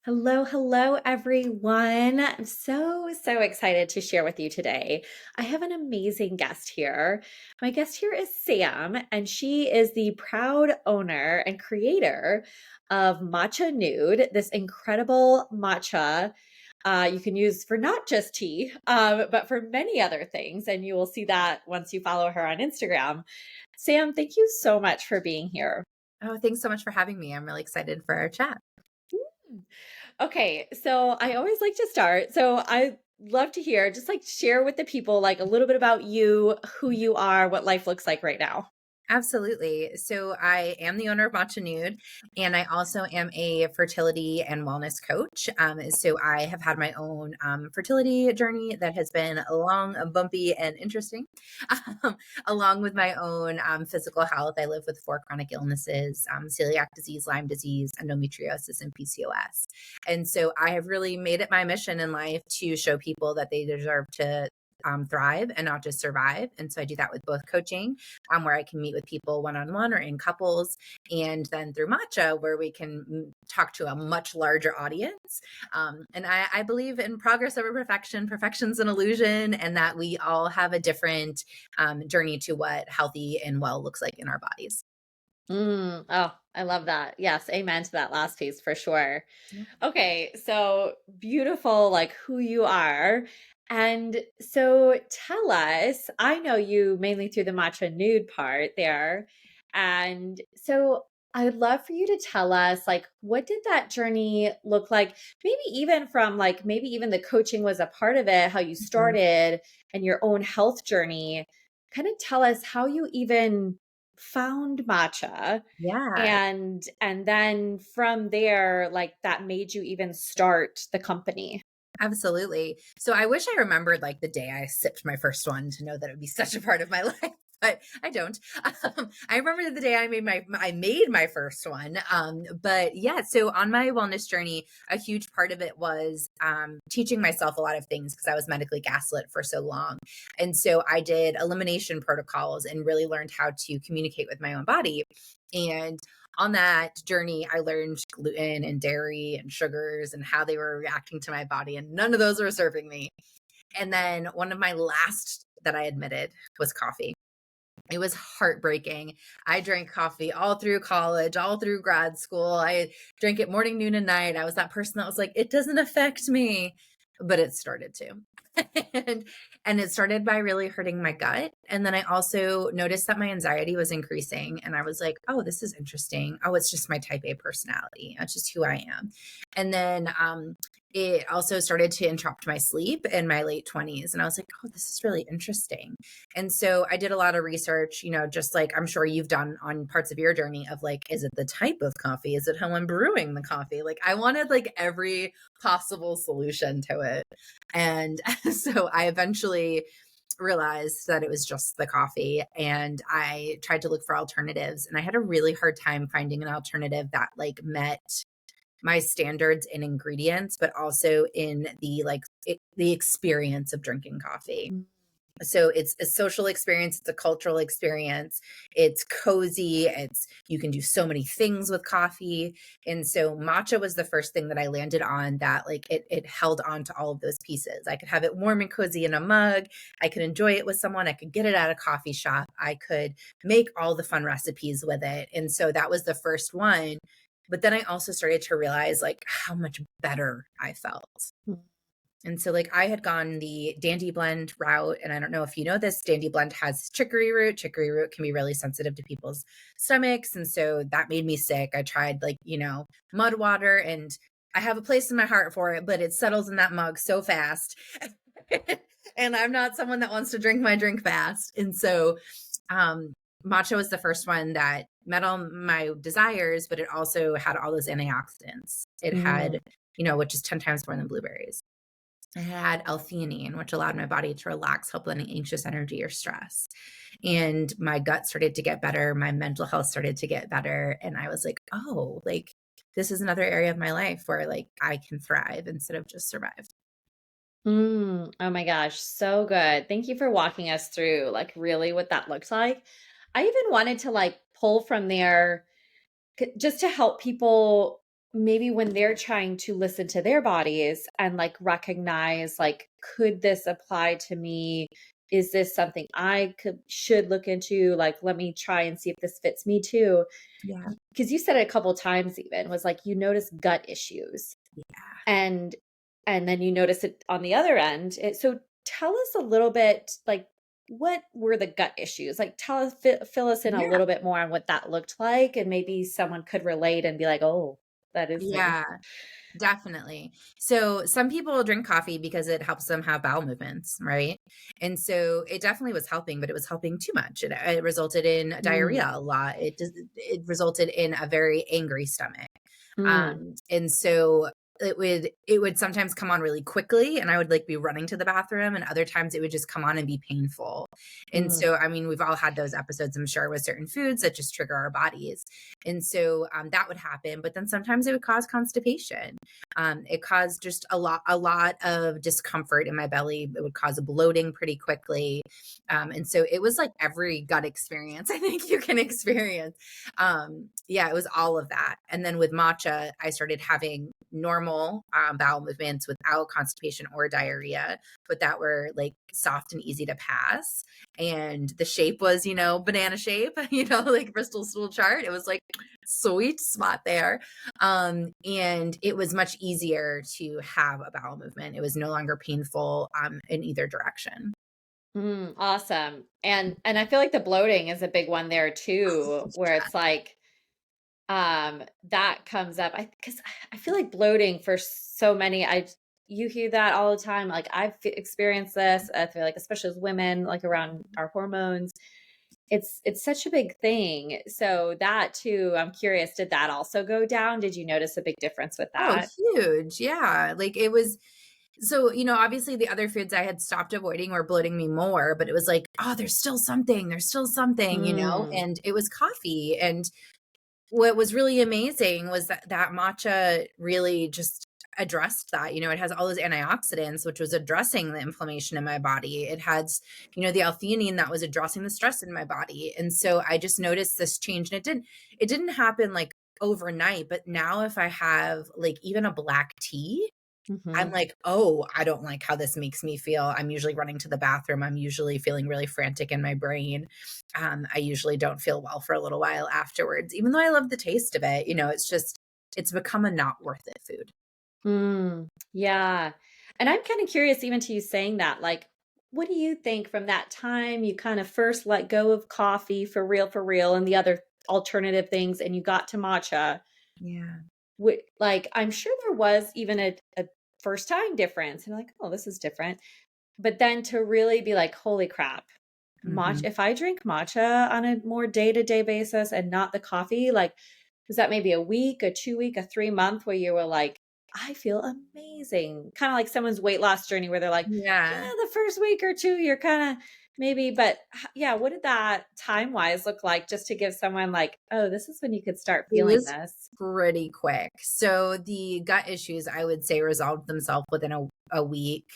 Hello, hello, everyone. I'm so excited to share with you today. I have an amazing guest here. My guest here is Samm, and she is the proud owner and creator of Matcha Nude, this incredible matcha you can use for not just tea, but for many other things. And you will see that once you follow her on Instagram. Samm, thank you so much for being here. Oh, thanks so much for having me. I'm really excited for our chat. Okay, so I always like to start. So I love to hear, just like share with the people like a little bit about you, who you are, what life looks like right now. Absolutely. So I am the owner of Matcha Nude, and I also am a fertility and wellness coach. So I have had my own fertility journey that has been long, bumpy, and interesting, um, along with my own physical health. I live with four chronic illnesses: celiac disease, Lyme disease, endometriosis, and PCOS. And so I have really made it my mission in life to show people that they deserve to thrive and not just survive. And so I do that with both coaching, where I can meet with people one on one or in couples, and then through Matcha, where we can talk to a much larger audience. And I believe in progress over perfection, perfection's an illusion, and that we all have a different journey to what healthy and well looks like in our bodies. Oh, I love that. Yes, amen to that last piece for sure. Yeah. Okay, so beautiful, like who you are. And so tell us, I know you mainly through the matcha nude part there. And so I would love for you to tell us, like, what did that journey look like? Maybe even from like, maybe even the coaching was a part of it, how you Mhm. started and your own health journey. Kind of tell us how you even found matcha Yeah. and then from there, like that made you even start the company. Absolutely. So I wish I remembered like the day I sipped my first one to know that it would be such a part of my life, but I don't. I remember the day I made my first one. But yeah, so on my wellness journey, a huge part of it was teaching myself a lot of things because I was medically gaslit for so long, and so I did elimination protocols and really learned how to communicate with my own body. And on that journey, I learned gluten and dairy and sugars and how they were reacting to my body, and none of those were serving me. And then one of my last that I admitted was coffee. It was heartbreaking. I drank coffee all through college, all through grad school. I drank it morning, noon, and night. I was that person that was like, it doesn't affect me, but it started to. and and it started by really hurting my gut. And then I also noticed that my anxiety was increasing. And I was like, oh, this is interesting. Oh, it's just my type A personality. That's just who I am. And then it also started to interrupt my sleep in my late 20s. And I was like, oh, this is really interesting. And so I did a lot of research, just like I'm sure you've done on parts of your journey of like, is it the type of coffee? Is it how I'm brewing the coffee? Like I wanted like every possible solution to it. And so I eventually realized that it was just the coffee, and I tried to look for alternatives, and I had a really hard time finding an alternative that like met my standards in ingredients, but also in the experience of drinking coffee. So it's a social experience, it's a cultural experience, it's cozy, it's you can do so many things with coffee. And so matcha was the first thing that I landed on that like it held on to all of those pieces. I could have it warm and cozy in a mug, I could enjoy it with someone, I could get it at a coffee shop, I could make all the fun recipes with it. And so that was the first one. But then I also started to realize like how much better I felt. And so, like, I had gone the Dandy Blend route, and I don't know if you know this, Dandy Blend has chicory root. Chicory root can be really sensitive to people's stomachs, and so that made me sick. I tried, like, mud water, and I have a place in my heart for it, but it settles in that mug so fast. And I'm not someone that wants to drink my drink fast. And so, um, matcha was the first one that met all my desires, but it also had all those antioxidants. It Mm. had, which is 10 times more than blueberries. I had L-theanine, which allowed my body to relax, help letting anxious energy or stress. And my gut started to get better. My mental health started to get better. And I was like, oh, like this is another area of my life where like I can thrive instead of just survive. Oh my gosh, so good. Thank you for walking us through like really what that looks like. I even wanted to like pull from there just to help people maybe when they're trying to listen to their bodies and like recognize like, could this apply to me? Is this something I could should look into? Like, let me try and see if this fits me too. Yeah. Because you said it a couple times even was like you notice gut issues Yeah. and then you notice it on the other end. So tell us a little bit like what were the gut issues? Like tell us fill us in a Yeah. little bit more on what that looked like and maybe someone could relate and be like, "Oh, that is me." Yeah. Definitely. So some people drink coffee because it helps them have bowel movements, right? And so it definitely was helping, but it was helping too much. It resulted in Mm, diarrhea a lot. It resulted in a very angry stomach. mm, And so it would sometimes come on really quickly and I would like be running to the bathroom, and other times it would just come on and be painful. And mm, so I mean, we've all had those episodes, I'm sure, with certain foods that just trigger our bodies. And so that would happen, but then sometimes it would cause constipation. It caused just a lot of discomfort in my belly. It would cause a bloating pretty quickly. And so it was like every gut experience I think you can experience. Yeah, it was all of that. And then with matcha, I started having normal bowel movements without constipation or diarrhea, but that were like soft and easy to pass. And the shape was, banana shape, like Bristol stool chart. It was like sweet spot there. And it was much easier to have a bowel movement. It was no longer painful in either direction. awesome. And I feel like the bloating is a big one there too, where it's like that comes up. Because I feel like bloating for so many, you hear that all the time. Like I've experienced this. I feel like especially as women, like around our hormones, it's such a big thing. So that too, I'm curious, did that also go down? Did you notice a big difference with Oh, that? huge. Yeah. Like it was so, obviously the other foods I had stopped avoiding were bloating me more, but it was like, oh, there's still something, Mm, and it was coffee. And what was really amazing was that matcha really just addressed that. It has all those antioxidants, which was addressing the inflammation in my body. It has, the L-theanine that was addressing the stress in my body. And so I just noticed this change. And it didn't happen like overnight, but now if I have like even a black tea, I'm mhm. like, "Oh, I don't like how this makes me feel." I'm usually running to the bathroom. I'm usually feeling really frantic in my brain. I usually don't feel well for a little while afterwards, even though I love the taste of it. It's become a not worth it food. Yeah. And I'm kind of curious, even to you saying that, like, what do you think from that time you kind of first let go of coffee for real, and the other alternative things, and you got to matcha? Yeah. Like, I'm sure there was even a first time difference. And like, oh, this is different. But then to really be like, holy crap, Mhm. if I drink matcha on a more day to day basis and not the coffee, like, was that maybe a week, a 2 week, a 3 month where you were like, I feel amazing? Kind of like someone's weight loss journey where they're like, Yeah. yeah, the first week or two, you're kind of maybe, but yeah, what did that time wise look like just to give someone like, oh, this is when you could start It feeling was this? pretty quick. So the gut issues, I would say, resolved themselves within a week.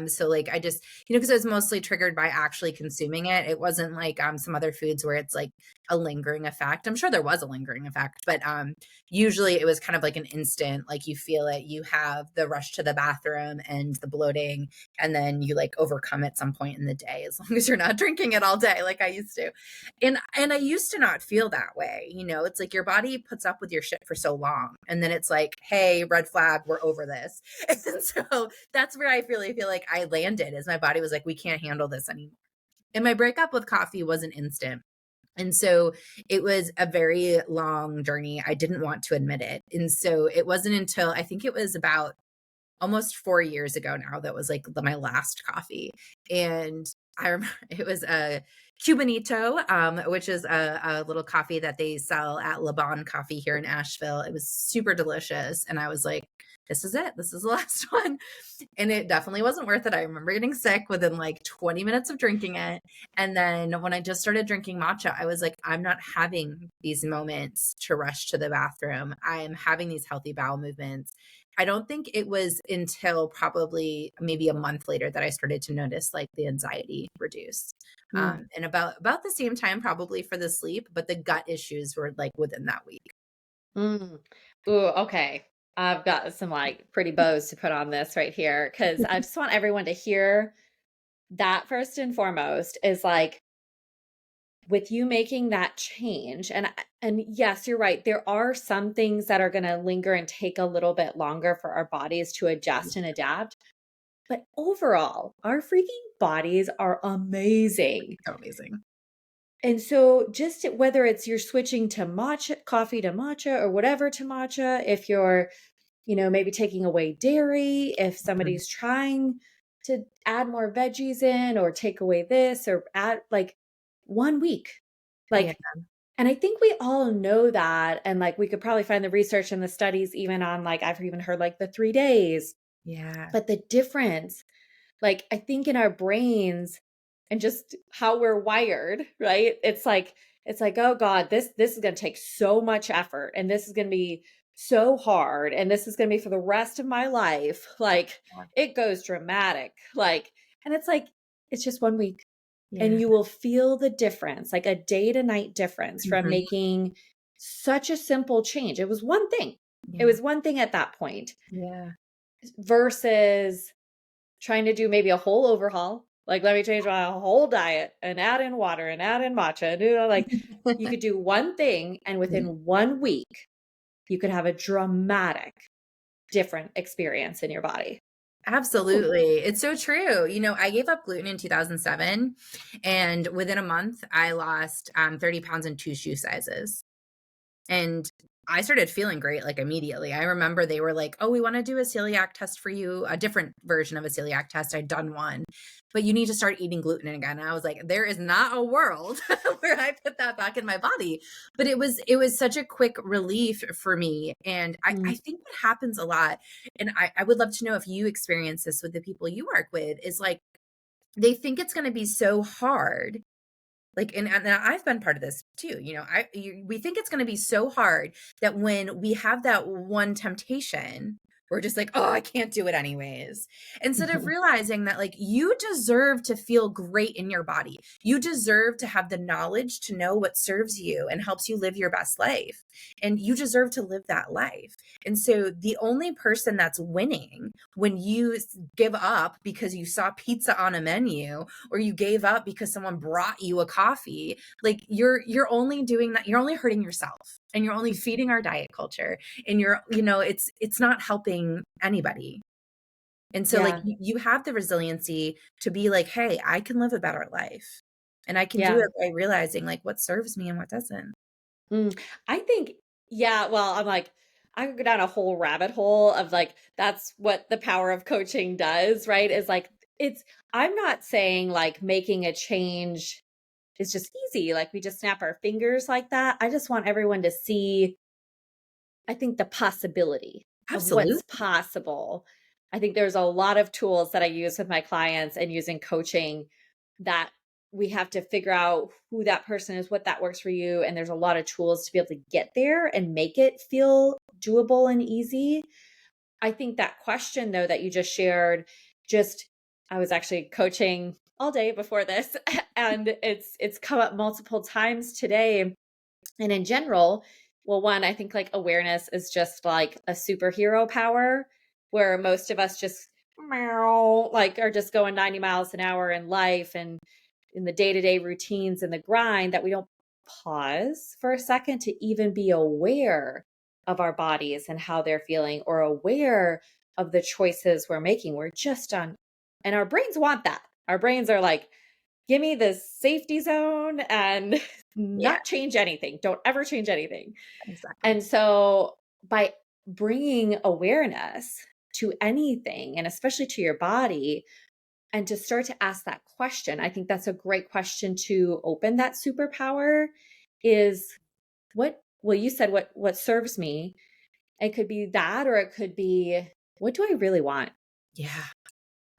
So like I just, because it was mostly triggered by actually consuming it. It wasn't like some other foods where it's like a lingering effect. I'm sure there was a lingering effect, but usually it was kind of like an instant, like you feel it, you have the rush to the bathroom and the bloating, and then you like overcome at some point in the day, as long as you're not drinking it all day like I used to. And I used to not feel that way. It's like your body puts up with your shit for so long. And then it's like, hey, red flag, we're over this. And so that's where I really feel like I landed, is my body was like, we can't handle this anymore. And my breakup with coffee wasn't instant. And so it was a very long journey. I didn't want to admit it. And so it wasn't until I think it was about almost 4 years ago now that was like my last coffee. And I remember it was a Cubanito, which is a little coffee that they sell at Laban Coffee here in Asheville. It was super delicious. And I was like, this is it. This is the last one. And it definitely wasn't worth it. I remember getting sick within like 20 minutes of drinking it. And then when I just started drinking matcha, I was like, I'm not having these moments to rush to the bathroom. I am having these healthy bowel movements. I don't think it was until probably maybe a month later that I started to notice like the anxiety reduce. Mm. And about the same time probably for the sleep, but the gut issues were like within that week. Mm. Ooh, okay. I've got some like pretty bows to put on this right here because I just want everyone to hear that first and foremost is like with you making that change. And yes, you're right. There are some things that are going to linger and take a little bit longer for our bodies to adjust and adapt. But overall, our freaking bodies are amazing. So amazing. And so just whether it's you're switching to matcha, coffee to matcha or whatever to matcha, if you're, maybe taking away dairy, if Mhm. somebody's trying to add more veggies in or take away this or add like 1 week. Yeah. Like, and I think we all know that. And like we could probably find the research and the studies even on like I've even heard like the 3 days. Yeah. But the difference like, I think in our brains and just how we're wired, right? It's like, "Oh god, this is gonna take so much effort, and this is gonna be so hard, and this is gonna be for the rest of my life." Like, it goes dramatic, like and it's like, it's just 1 week, and Yeah. you will feel the difference, like a day to night difference from Mhm. making such a simple change. It was one thing. It Yeah. was one thing at that point Yeah. versus trying to do maybe a whole overhaul. Like, let me change my whole diet and add in water and add in matcha. And, like you could do one thing and Yeah. within 1 week, you could have a dramatic different experience in your body. Ooh. Absolutely. It's so true. I gave up gluten in 2007, and within a month, I lost 30 pounds in two shoe sizes. And I started feeling great like immediately. I remember they were like, "Oh, we want to do a celiac test for you, a different version of a celiac test." I'd done one, but you need to start eating gluten again. And I was like, there is not a world where I put that back in my body. But it was such a quick relief for me. And I Mm, think what happens a lot, and I would love to know if you experience this with the people you work with, is like they think it's going to be so hard, like, and I've been part of this too, we think it's gonna be so hard that when we have that one temptation, we're just like, "Oh, I can't do it anyways." Instead of mhm. realizing that, like, you deserve to feel great in your body. You deserve to have the knowledge to know what serves you and helps you live your best life, and you deserve to live that life. And so the only person that's winning when you give up because you saw pizza on a menu, or you gave up because someone brought you a coffee, like you're only doing that, you're only hurting yourself, and you're only feeding our diet culture, and it's not helping anybody. And so like Yeah. you have the resiliency to be like, hey, I can live a better life, and I can do Yeah. it by realizing like what serves me and what doesn't. Mm, I think, yeah, well, I'm like, I could go down a whole rabbit hole of like, that's what the power of coaching does, right? Is like, I'm not saying like making a change is just easy. Like we just snap our fingers like that. I just want everyone to see, I think, the possibility of what's Absolutely. possible. I think there's a lot of tools that I use with my clients and using coaching that we have to figure out who that person is, what that works for you. And there's a lot of tools to be able to get there and make it feel doable and easy. I think that question though that you just shared, just I was actually coaching all day before this and it's come up multiple times today and in general, well, one, I think like awareness is just like a superhero power where most of us just meow, like are just going 90 miles an hour in life and in the day-to-day routines and the grind that we don't pause for a second to even be aware of our bodies and how they're feeling or aware of the choices we're making. We're just on and our brains want that. Our brains are like, give me the safety zone and Yeah, not change anything. Don't ever change anything. exactly. And so by bringing awareness to anything and especially to your body and to start to ask that question, I think that's a great question to open that superpower is well you said what serves me. It could be that or it could be what do I really want? Yeah.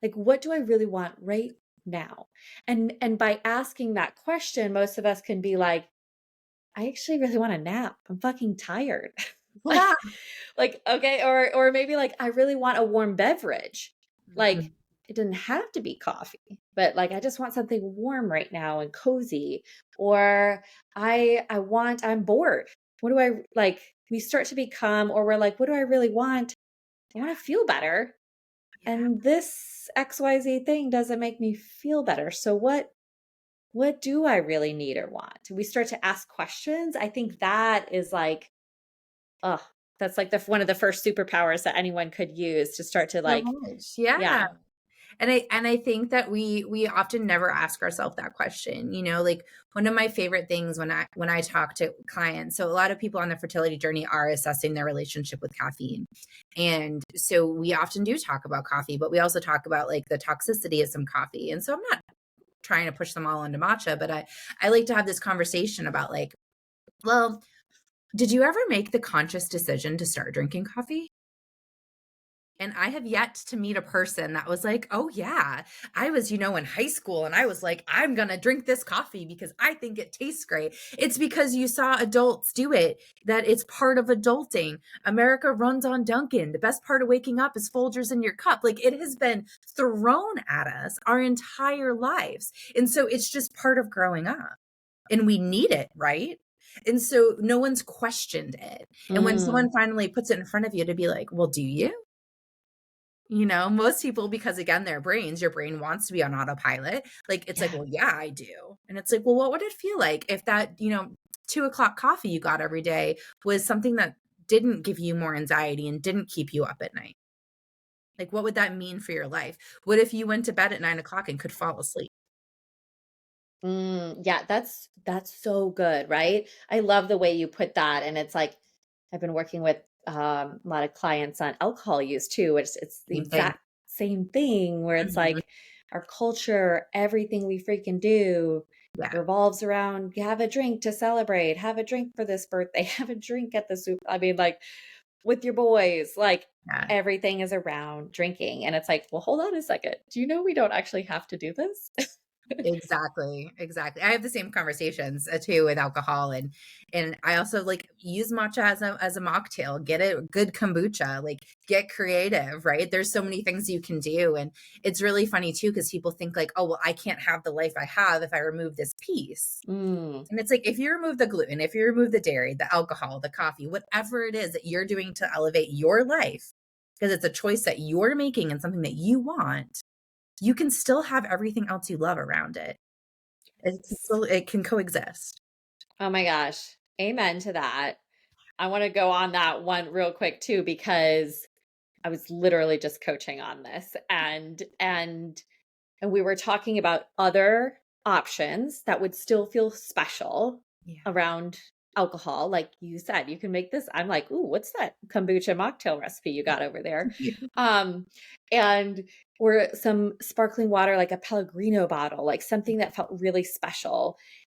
Like, what do I really want right now? And by asking that question, most of us can be like, I actually really want a nap. I'm fucking tired. Yeah. Like, okay, or maybe like I really want a warm beverage. Like Mhm. it doesn't have to be coffee, but like I just want something warm right now and cozy. Or I'm bored. What do I like? we start to become, or we're like, what do I really want? I want to feel better. Yeah. And this XYZ thing doesn't make me feel better. So what do I really need or want? We start to ask questions. I think that is like, oh, that's like one of the first superpowers that anyone could use to start to So like, much. Yeah. yeah. And I think that we often never ask ourselves that question. Like one of my favorite things when I talk to clients, so a lot of people on the fertility journey are assessing their relationship with caffeine. And so we often do talk about coffee, but we also talk about like the toxicity of some coffee. And so I'm not trying to push them all into matcha, but I like to have this conversation about like, well, did you ever make the conscious decision to start drinking coffee? And I have yet to meet a person that was like, "Oh, yeah. I was, in high school and I was like, I'm going to drink this coffee because I think it tastes great." It's because you saw adults do it, that it's part of adulting. America runs on Dunkin'. The best part of waking up is Folgers in your cup. Like it has been thrown at us our entire lives. And so it's just part of growing up. And we need it, right? And so no one's questioned it. And when Mm, someone finally puts it in front of you to be like, "Well, do you?" Most people, because again, their brains, your brain wants to be on autopilot. Like, it's like, yeah. well, yeah, I do. And it's like, well, what would it feel like if that, 2 o'clock coffee you got every day was something that didn't give you more anxiety and didn't keep you up at night? Like, what would that mean for your life? What if you went to bed at 9 o'clock and could fall asleep? Yeah, that's so good, right? I love the way you put that. And it's like I've been working with a lot of clients on alcohol use too, which it's the Same thing. exact same thing where it's Mhm. like our culture, everything we freaking do Yeah. revolves around have a drink to celebrate, have a drink for this birthday, have a drink at the soup. I mean, like with your boys, like Yeah. everything is around drinking. And it's like, well, hold on a second. Do you know we don't actually have to do this? Exactly, exactly. I have the same conversations, too with alcohol, and I also, like, use matcha as a mocktail, get a good kombucha, like, get creative, right? There's so many things you can do, and it's really funny too because people think like, "Oh, well, I can't have the life I have if I remove this piece." Mm. And it's like, if you remove the gluten, if you remove the dairy, the alcohol, the coffee, whatever it is that you're doing to elevate your life, because it's a choice that you're making and something that you want, you can still have everything else you love around it. It can coexist. Oh my gosh. Amen to that. I want to go on that one real quick too because I was literally just coaching on this and we were talking about other options that would still feel special Yeah. around alcohol. Like you said, you can make this. I'm like, ooh, what's that kombucha mocktail recipe you got over there? Um, and or some sparkling water, like a Pellegrino bottle, like something that felt really special.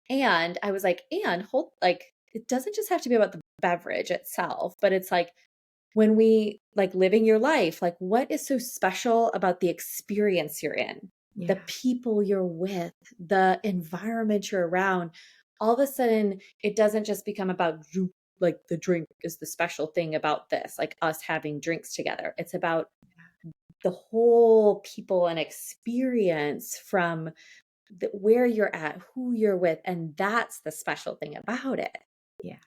And I was like, and hold, like, it doesn't just have to be about the beverage itself, but it's like when we like living your life, like what is so special about the experience you're in, the Yeah. people you're with, the environment you're around? All of a sudden, it doesn't just become about like the drink is the special thing about this, like us having drinks together. It's about the whole people and experience from where you're at, who you're with, and that's the special thing about it. Yeah.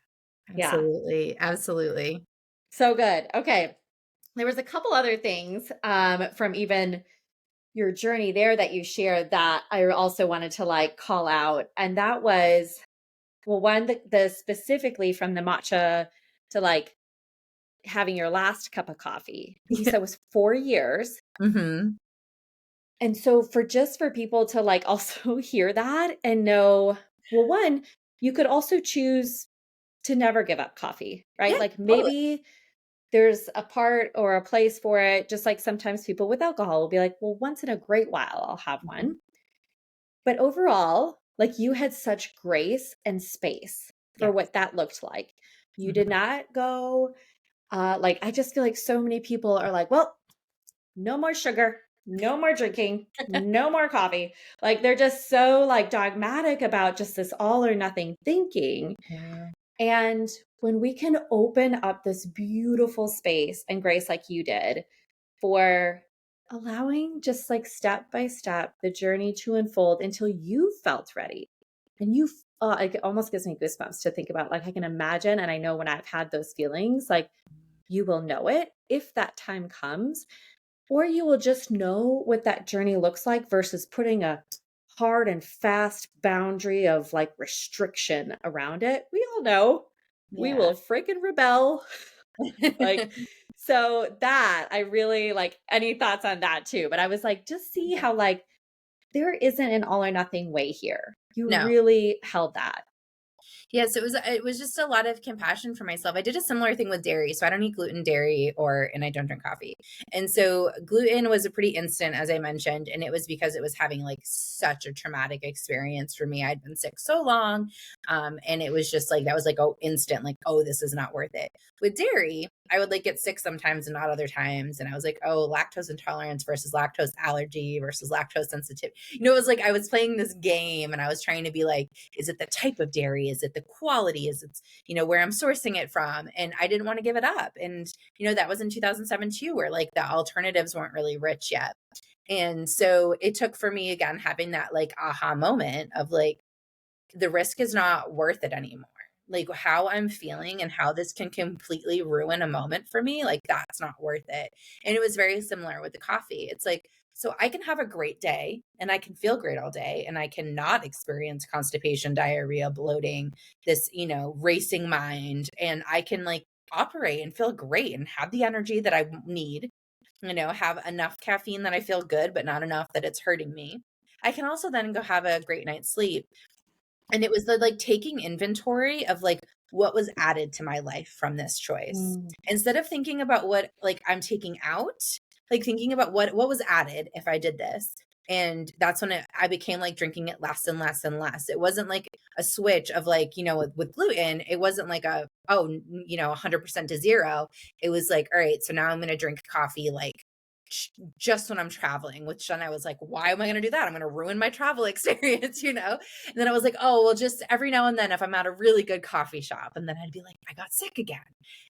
Yeah, Absolutely, absolutely. so good. Okay, there was a couple other things from even your journey there that you shared that I also wanted to like call out, and that was well, one the specifically from the matcha to like having your last cup of coffee. I think you Yeah. said was 4 years. Mhm. And so for people to like also hear that and know, well, one, you could also choose to never give up coffee, right? Yeah, Like totally. maybe there's a part or a place for it, just like sometimes people with alcohol will be like, well, once in a great while, I'll have Mhm. one. But overall, like you had such grace and space for Yes. what that looked like. You did Mhm. not go, like, I just feel like so many people are like, well, no more sugar, no more drinking, no more coffee. Like they're just so like dogmatic about just this all or nothing thinking. Yeah. And when we can open up this beautiful space and grace like you did for allowing just like step by step the journey to unfold until you felt ready and you oh, it almost gives me goosebumps to think about, like, I can imagine, and I know when I've had those feelings, like, you will know it if that time comes, or you will just know what that journey looks like versus putting a hard and fast boundary of, like, restriction around it. We all know we Yeah. will freaking rebel. Like, so that I really like any thoughts on that too. But I was like, just see how, like, there isn't an all or nothing way here. You No. really held that. Yes, it was just a lot of compassion for myself. I did a similar thing with dairy. So I don't eat gluten, dairy, and I don't drink coffee. And so gluten was a pretty instant, as I mentioned, and it was because it was having like such a traumatic experience for me. I'd been sick so long. And it was just like that was like, oh, instant, like, oh, this is not worth it. With dairy, I would like get sick sometimes and not other times. And I was like, oh, lactose intolerance versus lactose allergy versus lactose sensitivity. It was like I was playing this game and I was trying to be like, is it the type of dairy? Is it the quality? Is it, where I'm sourcing it from? And I didn't want to give it up. And, that was in 2007 too, where like the alternatives weren't really rich yet. And so it took for me again having that like aha moment of like, the risk is not worth it anymore. Like how I'm feeling and how this can completely ruin a moment for me, like that's not worth it. And it was very similar with the coffee. It's like, so I can have a great day and I can feel great all day and I cannot experience constipation, diarrhea, bloating, this, racing mind. And I can like operate and feel great and have the energy that I need, have enough caffeine that I feel good, but not enough that it's hurting me. I can also then go have a great night's sleep, and it was the, like, taking inventory of, like, what was added to my life from this choice. Mm, Instead of thinking about what, like, I'm taking out, like, thinking about what was added if I did this, and that's when I became, like, drinking it less and less and less. It wasn't, like, a switch of, like, with gluten, it wasn't like a, oh, 100% to 0. It was like, "All right, so now I'm gonna drink coffee, like, just when I'm traveling," which then I was like, why am I going to do that? I'm going to ruin my travel experience. And then I was like, oh, well, just every now and then if I'm at a really good coffee shop, and then I'd be like, I got sick again.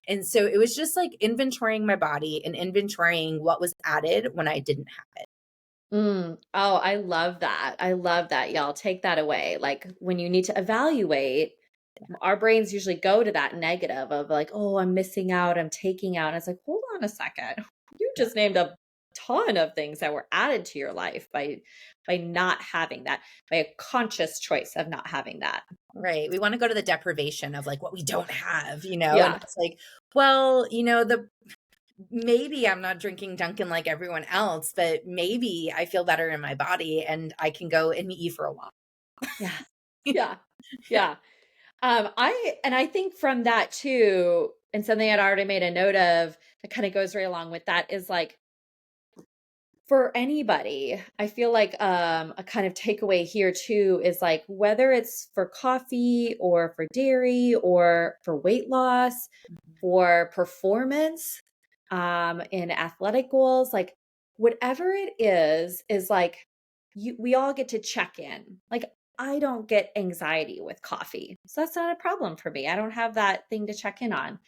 And so it was just like inventorying my body and inventorying what was added when I didn't have it. Oh, I love that. I love that. Y'all take that away. Like when you need to evaluate, our brains usually go to that negative of like, oh, I'm missing out, I'm taking out. And it's like, hold on a second. You Yeah. just named a ton of things that were added to your life by not having that, by a conscious choice of not having that. Right. We want to go to the deprivation of like what we don't have, and Yeah. it's like, well, the maybe I'm not drinking Dunkin' like everyone else, but maybe I feel better in my body and I can go and meet you for a walk. Yeah. Yeah. Yeah. I think from that too, and something I'd already made a note of that kind of goes right along with that is like for anybody, I feel like a kind of takeaway here too is like whether it's for coffee or for dairy or for weight loss, for performance, in athletic goals, like whatever it is like we all get to check in. Like I don't get anxiety with coffee. So that's not a problem for me. I don't have that thing to check in on.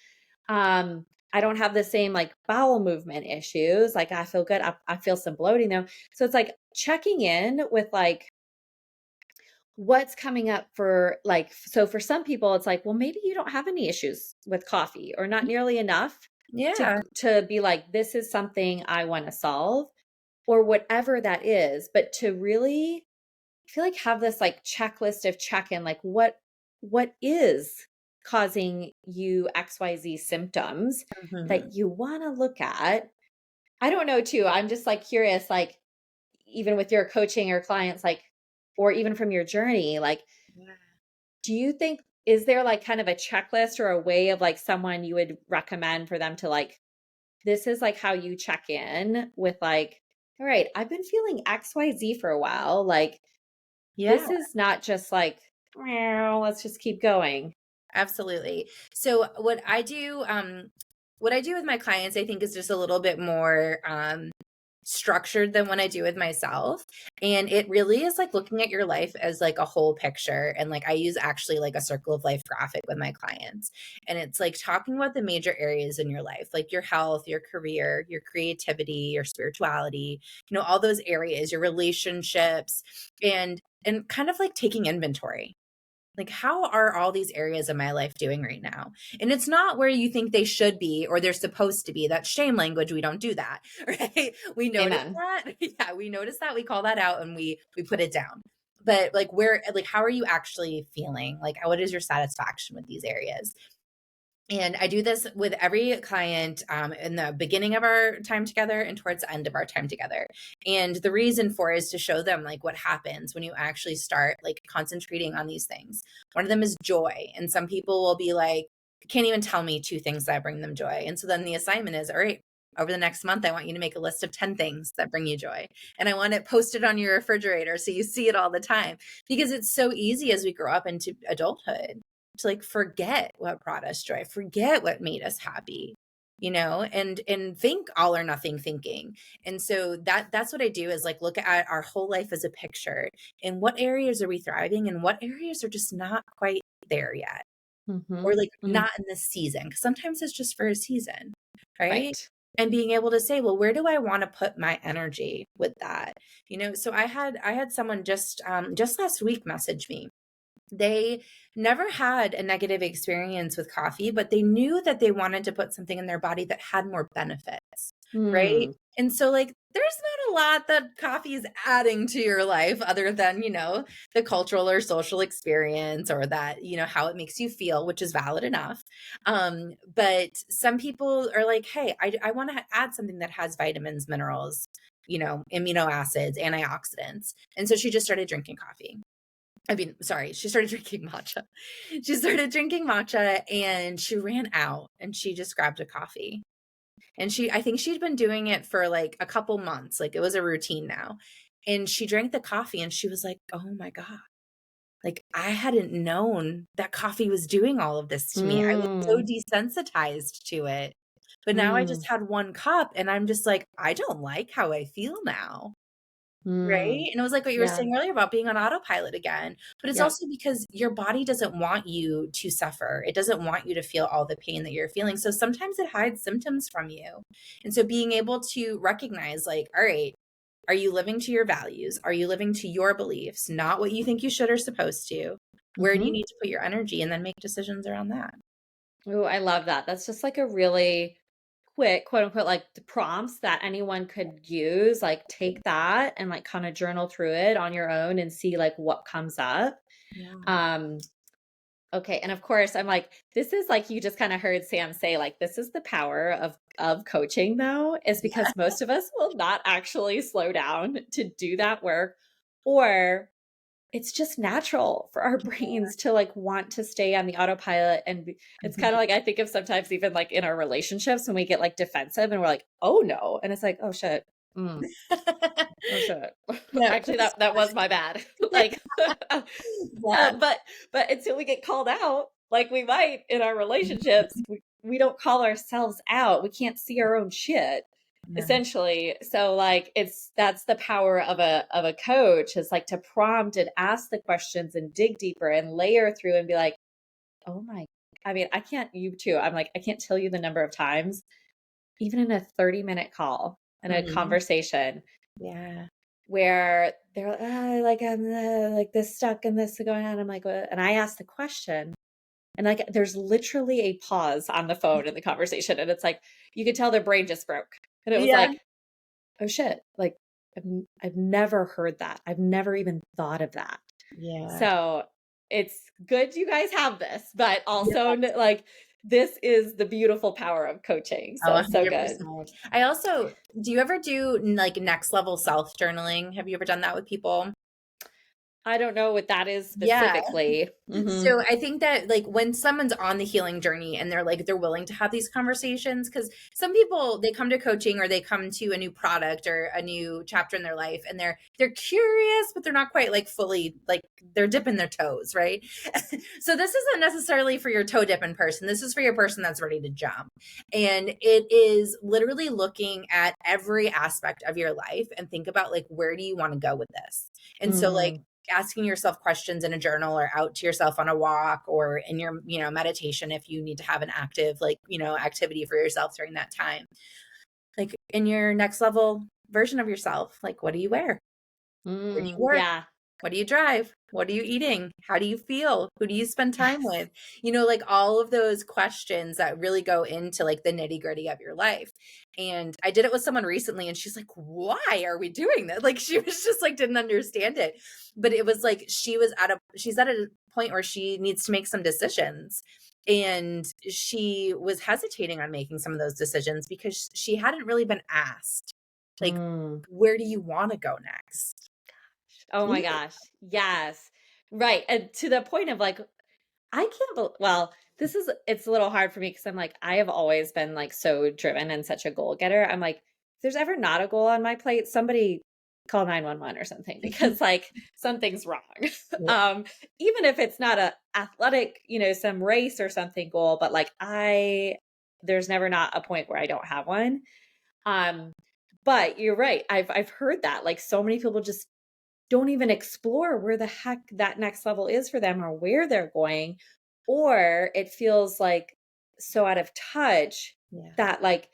I don't have the same like bowel movement issues. Like I feel good. I feel some bloating though. So it's like checking in with like what's coming up for like, so for some people, it's like, well, maybe you don't have any issues with coffee or not nearly enough Yeah. to be like, this is something I want to solve or whatever that is. But to really I feel like have this like checklist of check-in, like what is causing you XYZ symptoms Mhm. that you want to look at. I don't know too. I'm just like curious, like even with your coaching or clients, like, or even from your journey, like, Yeah. do you think is there like kind of a checklist or a way of like someone you would recommend for them to like, this is like how you check in with like, all right, I've been feeling XYZ for a while. Like, Yeah. this is not just like, "Meow, let's just keep going." Absolutely. So what I do with my clients, I think is just a little bit more structured than what I do with myself. And it really is like looking at your life as like a whole picture. And like I use actually like a circle of life graphic with my clients. And it's like talking about the major areas in your life, like your health, your career, your creativity, your spirituality, all those areas, your relationships, and kind of like taking inventory. Like, how are all these areas of my life doing right now? And it's not where you think they should be or they're supposed to be. That's shame language. We don't do that, right? We notice Amen. that. Yeah, we notice that. We call that out and we put it down. But like, where, like, how are you actually feeling? Like, what is your satisfaction with these areas? And I do this with every client in the beginning of our time together and towards the end of our time together. And the reason for is to show them like what happens when you actually start like concentrating on these things. One of them is joy. And some people will be like, can't even tell me two things that bring them joy. And so then the assignment is, all right, over the next month, I want you to make a list of 10 things that bring you joy. And I want it posted on your refrigerator so you see it all the time, because it's so easy as we grow up into adulthood to like forget what brought us joy, forget what made us happy, and think all or nothing thinking. And so that's what I do is like look at our whole life as a picture, and what areas are we thriving and what areas are just not quite there yet, Mm-hmm. or like Mm, not in this season, because sometimes it's just for a season, right? right. And being able to say, well, where do I want to put my energy with that? So I had someone just last week message me. They never had a negative experience with coffee, but they knew that they wanted to put something in their body that had more benefits, right? Mm, And so, like, there's not a lot that coffee is adding to your life other than, the cultural or social experience, or that, how it makes you feel, which is valid enough. But some people are like, hey, I want to add something that has vitamins, minerals, amino acids, antioxidants. And so she just started drinking coffee. I mean, sorry, she started drinking matcha. She started drinking matcha and she ran out and she just grabbed a coffee. And I think she'd been doing it for like a couple months. Like it was a routine now. And she drank the coffee and she was like, oh my God, like I hadn't known that coffee was doing all of this to me. I was so mm, desensitized to it. But now I just mm, had one cup and I'm just like, I don't like how I feel now. mm. Right? And it was like what you were Yeah. saying earlier about being on autopilot again. But it's Yep. also because your body doesn't want you to suffer. It doesn't want you to feel all the pain that you're feeling. So sometimes it hides symptoms from you. And so being able to recognize, like, all right, are you living to your values? Are you living to your beliefs, not what you think you should or supposed to? Where do you Mm-hmm. need to put your energy? And then make decisions around that. Oh, I love that. That's just like a really quick, quote unquote, like the prompts that anyone could use. Like take that and like kind of journal through it on your own and see like what comes up. Yeah. Um, okay. And of course, I'm like, this is like you just kind of heard Sam say, like, this is the power of coaching though, is because most of us will not actually slow down to do that work, or it's just natural for our brains to like want to stay on the autopilot. And it's kind of like I think of sometimes even like in our relationships when we get like defensive and we're like, oh no. And it's like, oh shit. Mm, oh shit. Yeah. Actually that was my bad. Like Yeah. but until we get called out, like we might in our relationships, we don't call ourselves out. We can't see our own shit Yeah. essentially. So like that's the power of a coach, is like to prompt and ask the questions and dig deeper and layer through and be like, oh my, I mean, I can't, you too, I'm like, I can't tell you the number of times, even in a 30-minute call and a Mhm. conversation, Yeah. where they're like, I'm like this stuck and this going on. I'm like, what? And I ask the question, and like there's literally a pause on the phone in the conversation. And it's like, you could tell their brain just broke. And it was Yeah. like, oh shit, like I've never heard that. I've never even thought of that. Yeah. So it's good you guys have this, but Yeah. also like this is the beautiful power of coaching. Oh, So so good. 100%. I also do you ever do, like, next level self-journaling? Have you ever done that with people? I don't know what that is Yeah. specifically. Hmm. So I think that like when someone's on the healing journey and they're willing to have these conversations, because some people they come to coaching or they come to a new product or a new chapter in their life and they're curious, but they're not quite like fully like they're dipping their toes, right? So this isn't necessarily for your toe dipping person. This is for your person that's ready to jump. And it is literally looking at every aspect of your life and think about like where do you want to go with this? And so like Mm, asking yourself questions in a journal or out to yourself on a walk or in your meditation, if you need to have an active like activity for yourself during that time, like in your next level version of yourself, like what do you wear, where do you work, yeah. What do you drive? What are you eating? How do you feel? Who do you spend time Yes. with? Like all of those questions that really go into like the nitty-gritty of your life. And I did it with someone recently and she's like, "Why are we doing that?" Like she was just like didn't understand it. But it was like she's at a point where she needs to make some decisions. And she was hesitating on making some of those decisions because she hadn't really been asked, like, Mm. where do you want to go next? Oh my Yeah. gosh. Yes. Right. And to the point of like, I can't well, it's a little hard for me because I'm like, I have always been like so driven and such a goal getter. I'm like, if there's ever not a goal on my plate, somebody call 911 or something because like something's wrong. Yeah. um, Even if it's not a athletic, some race or something goal, but like there's never not a point where I don't have one. Um, but you're right. I've heard that like so many people just don't even explore where the heck that next level is for them or where they're going, or it feels like so out of touch Yeah. that like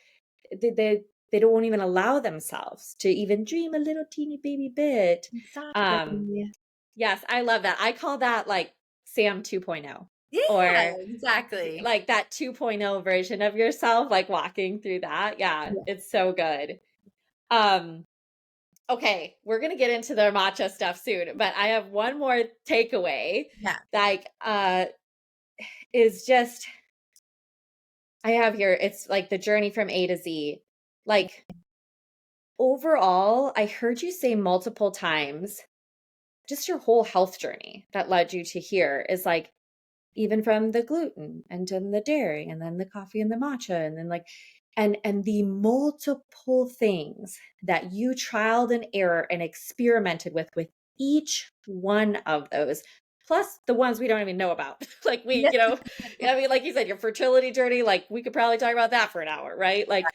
they don't even allow themselves to even dream a little teeny baby bit. Um, Exactly. yes, I love that. I call that like Sam 2.0, Yeah, or exactly. like that 2.0 version of yourself, like walking through that. Yeah, Yeah. it's so good. Um, Okay, we're gonna get into the matcha stuff soon, but I have one more takeaway. Yeah. Like, is just I have here. It's like the journey from A to Z. Like overall, I heard you say multiple times, just your whole health journey that led you to here is like even from the gluten and then the dairy and then the coffee and the matcha and then like and the multiple things that you trialed and error and experimented with each one of those, plus the ones we don't even know about. Like we, Yeah. I mean, like you said, your fertility journey, like we could probably talk about that for an hour, right? Like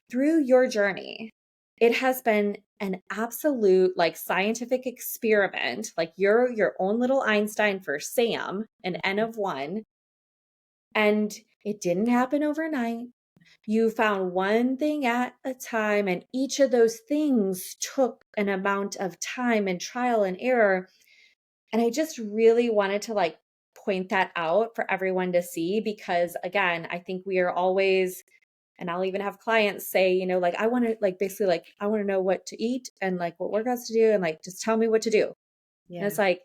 through your journey, it has been an absolute like scientific experiment. Like you're your own little Einstein for Sam, an N of one, and it didn't happen overnight. You found one thing at a time, and each of those things took an amount of time and trial and error. And I just really wanted to like point that out for everyone to see because, again, I think we are always, and I'll even have clients say, like, I want to, like, basically, like, I want to know what to eat and like what workouts to do and like just tell me what to do. And Yeah. it's like,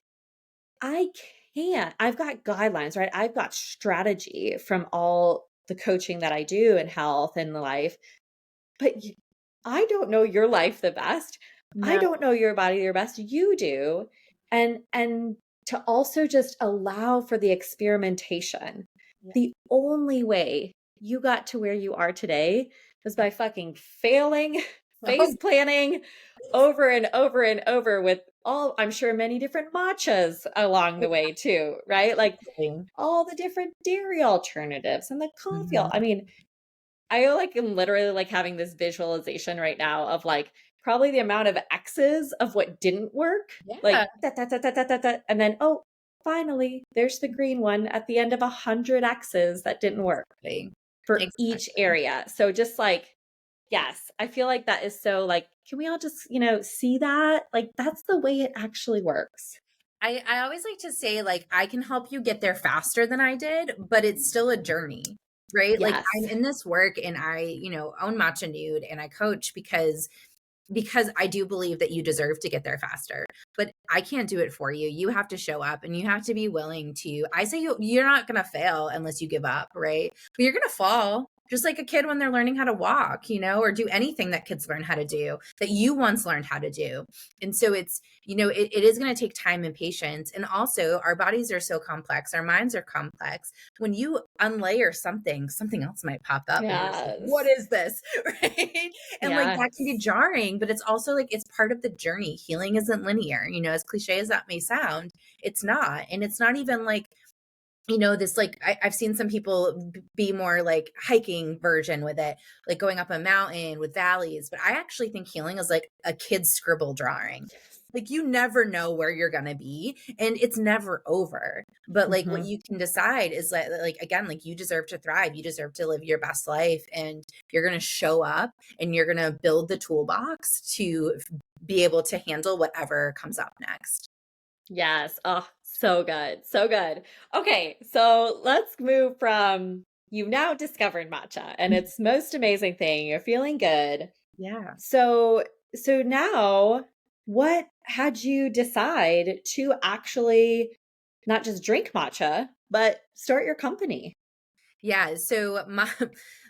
I can't. I've got guidelines, right? I've got strategy from all the coaching that I do in health and life, but I don't know your life the best. I No. don't know your body the best. You do. And to also just allow for the experimentation. Yeah. The only way you got to where you are today was by fucking failing, Oh, face planning over and over and over with all, I'm sure, many different matchas along the way too, right? Like exactly. all the different dairy alternatives and the coffee. Mhm. I mean, I like am literally like having this visualization right now of like probably the amount of X's of what didn't work, Yeah. like that, that, that, that, that, that, that, and then oh, finally, there's the green one at the end of 100 X's that didn't work Exactly. for each Exactly. area. So just like, yes, I feel like that is so like, can we all just, see that? Like that's the way it actually works. I always like to say, like, I can help you get there faster than I did, but it's still a journey, right? Like, Yes. I'm in this work and I, own Matcha Nude and I coach because I do believe that you deserve to get there faster. But I can't do it for you. You have to show up and you have to be willing to. I say you're not going to fail unless you give up, right? But you're going to fall. Just like a kid when they're learning how to walk, or do anything that kids learn how to do that you once learned how to do. And so it's, it is going to take time and patience. And also, our bodies are so complex, our minds are complex. When you unlayer something, something else might pop up and you're just like, what Yes. is this? Right. And like that can be Yes. jarring, but it's also like it's part of the journey. Healing isn't linear, as cliche as that may sound, it's not. And it's not even like, this like I've seen some people be more like hiking version with it, like going up a mountain with valleys. But I actually think healing is like a kid's scribble drawing. Like you never know where you're gonna be, and it's never over. But like what Mhm. you can decide is that, like again, like you deserve to thrive, you deserve to live your best life, and you're gonna show up, and you're gonna build the toolbox to be able to handle whatever comes up next. Yes. Oh, so good. So good. Okay, so let's move from you've now discovered matcha and its most amazing thing. You're feeling good. Yeah. So so now what had you decide to actually not just drink matcha, but start your company? Yeah, so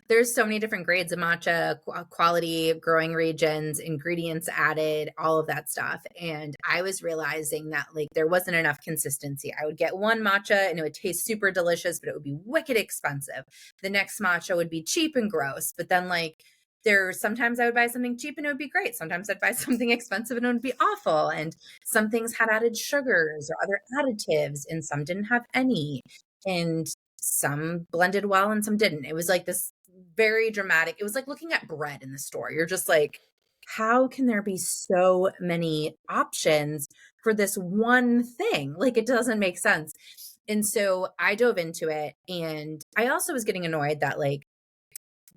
there's so many different grades of matcha, quality, growing regions, ingredients added, all of that stuff. And I was realizing that like there wasn't enough consistency. I would get one matcha and it would taste super delicious, but it would be wicked expensive. The next matcha would be cheap and gross, but then like sometimes I would buy something cheap and it would be great. Sometimes I'd buy something expensive and it would be awful. And some things had added sugars or other additives, and some didn't have any. And some blended well and some didn't. It was like this very dramatic. It was like looking at bread in the store. You're just like, how can there be so many options for this one thing? Like, it doesn't make sense. And so I dove into it. And I also was getting annoyed that, like,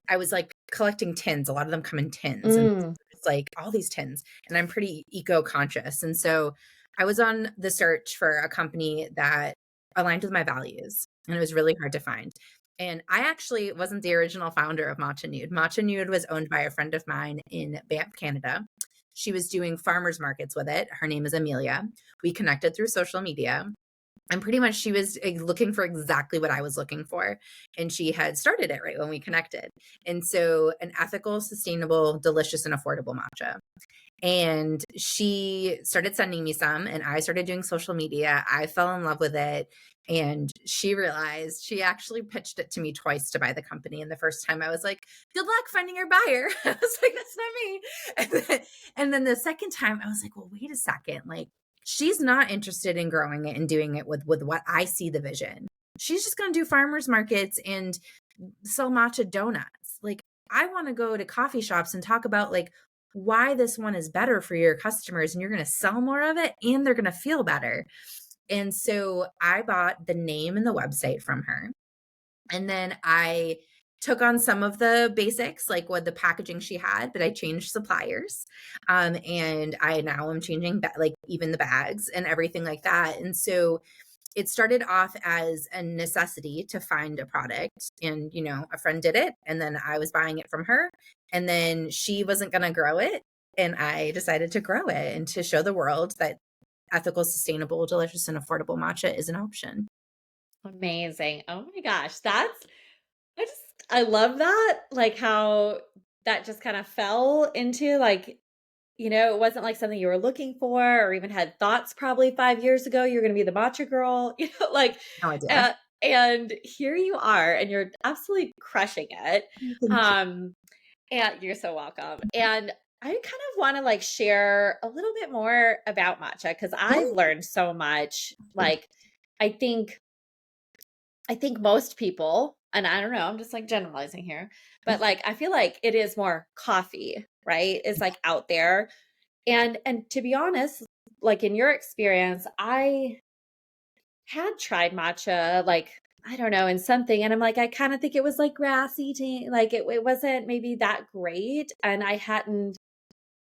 I was like collecting tins. A lot of them come in tins. And Mm, it's like all these tins. And I'm pretty eco conscious. And so I was on the search for a company that aligned with my values. And it was really hard to find. And I actually wasn't the original founder of Matcha Nude. Matcha Nude was owned by a friend of mine in Banff, Canada. She was doing farmers markets with it. Her name is Amelia. We connected through social media. And pretty much she was looking for exactly what I was looking for. And she had started it right when we connected. And so an ethical, sustainable, delicious, and affordable matcha. And she started sending me some, and I started doing social media. I fell in love with it. And she realized she actually pitched it to me twice to buy the company. And the first time I was like, good luck finding your buyer. I was like, that's not me. And then the second time I was like, well, wait a second. Like, she's not interested in growing it and doing it with what I see the vision. She's just going to do farmers markets and sell matcha donuts. Like, I want to go to coffee shops and talk about like why this one is better for your customers, and you're going to sell more of it and they're going to feel better. And so I bought the name and the website from her. And then I took on some of the basics, like what the packaging she had, but I changed suppliers. And I now am changing like even the bags and everything like that. And so it started off as a necessity to find a product. And, a friend did it. And then I was buying it from her. And then she wasn't going to grow it. And I decided to grow it and to show the world that ethical, sustainable, delicious, and affordable matcha is an option. amazing. Oh my gosh, I love that, like how that just kind of fell into like, it wasn't like something you were looking for or even had thoughts probably 5 years ago you're going to be the matcha girl, like No idea. uh, and here you are and you're absolutely crushing it. Thank you. Um and you're so welcome. And I kind of want to like share a little bit more about matcha because Yeah. I've learned so much. Like I think I think most people, and I don't know, I'm just like generalizing here, but like I feel like it is more coffee, right? Is like out there. And to be honest, like in your experience, I had tried matcha like I don't know, in something and I'm like I kind of think it was like grassy tea, like it wasn't maybe that great and I hadn't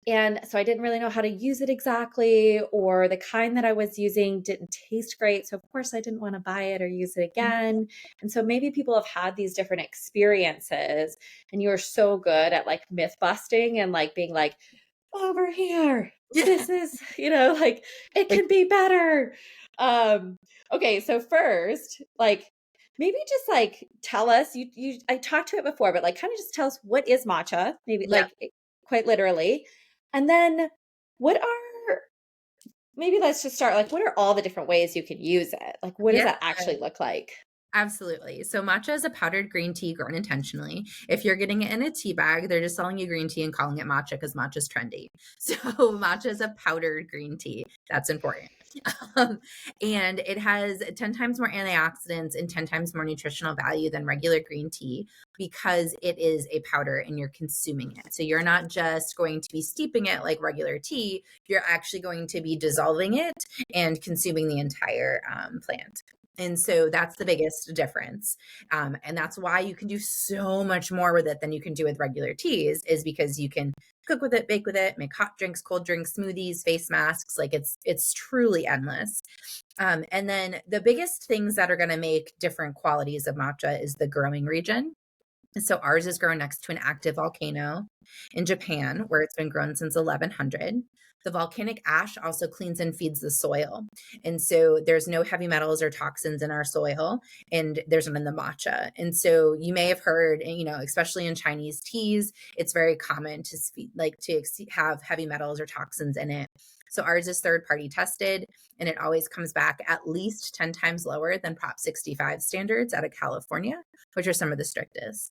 and so I didn't really know how to use it exactly, or the kind that I was using didn't taste great. So, of course, I didn't want to buy it or use it again. And so maybe people have had these different experiences, and you're so good at like myth busting and like being like, over here, Yeah. this is, like it Like, can be better. Okay, so first, like, maybe just like tell us I talked to it before, but like kind of just tell us what is matcha, maybe yeah. like quite literally and then what are maybe let's just start like what are all the different ways you can use it? Like what does Yeah. that actually look like? Absolutely. So matcha is a powdered green tea grown intentionally. If you're getting it in a tea bag, they're just selling you green tea and calling it matcha because matcha is trendy. So matcha is a powdered green tea. That's important. Um, and it has 10 times more antioxidants and 10 times more nutritional value than regular green tea because it is a powder and you're consuming it. So you're not just going to be steeping it like regular tea, you're actually going to be dissolving it and consuming the entire plant. And so that's the biggest difference. And that's why you can do so much more with it than you can do with regular teas, is because you can cook with it, bake with it, make hot drinks, cold drinks, smoothies, face masks. Like it's truly endless. And then the biggest things that are going to make different qualities of matcha is the growing region. So ours is grown next to an active volcano in Japan, where it's been grown since 1100. The volcanic ash also cleans and feeds the soil. And so there's no heavy metals or toxins in our soil, and there's none in the matcha. And so you may have heard, especially in Chinese teas, it's very common to have heavy metals or toxins in it. So ours is third party tested, and it always comes back at least 10 times lower than Prop 65 standards out of California, which are some of the strictest.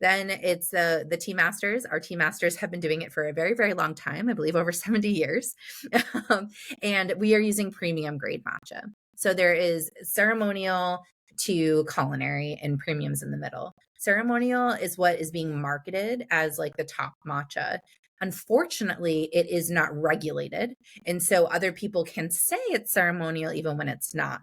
Then it's the tea masters. Our tea masters have been doing it for a very, very long time, I believe over 70 years. And we are using premium grade matcha. So there is ceremonial to culinary and premiums in the middle. Ceremonial is what is being marketed as like the top matcha. Unfortunately, it is not regulated. And so other people can say it's ceremonial even when it's not.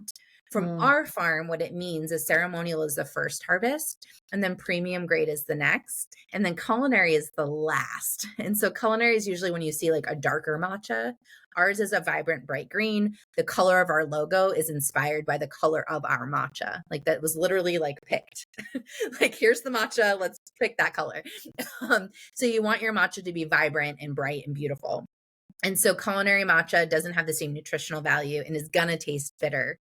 From Mm. our farm, what it means is ceremonial is the first harvest, and then premium grade is the next, and then culinary is the last. And so culinary is usually when you see like a darker matcha. Ours is a vibrant bright green. The color of our logo is inspired by the color of our matcha. Like that was literally like picked. Like here's the matcha, let's pick that color. So you want your matcha to be vibrant and bright and beautiful. And so culinary matcha doesn't have the same nutritional value and is gonna taste bitter.